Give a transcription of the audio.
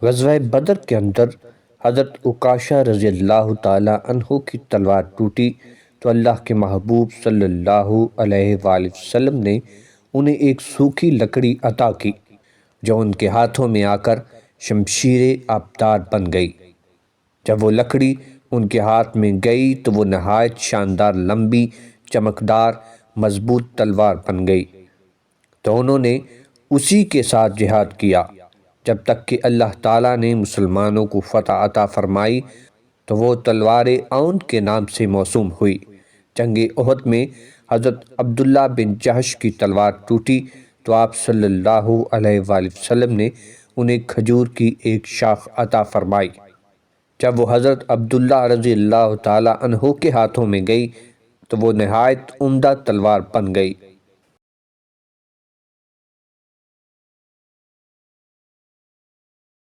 غزوہ بدر کے اندر حضرت عکاشہ رضی اللہ تعالیٰ عنہ کی تلوار ٹوٹی تو اللہ کے محبوب صلی اللہ علیہ وآلہ وسلم نے انہیں ایک سوکھی لکڑی عطا کی جو ان کے ہاتھوں میں آ کر شمشیر آبدار بن گئی۔ جب وہ لکڑی ان کے ہاتھ میں گئی تو وہ نہایت شاندار لمبی چمکدار مضبوط تلوار بن گئی، تو انہوں نے اسی کے ساتھ جہاد کیا جب تک کہ اللہ تعالیٰ نے مسلمانوں کو فتح عطا فرمائی، تو وہ تلوار عون کے نام سے موسوم ہوئی۔ جنگ احد میں حضرت عبداللہ بن جحش کی تلوار ٹوٹی تو آپ صلی اللہ علیہ وآلہ وسلم نے انہیں کھجور کی ایک شاخ عطا فرمائی۔ جب وہ حضرت عبداللہ رضی اللہ تعالیٰ عنہ کے ہاتھوں میں گئی تو وہ نہایت عمدہ تلوار بن گئی۔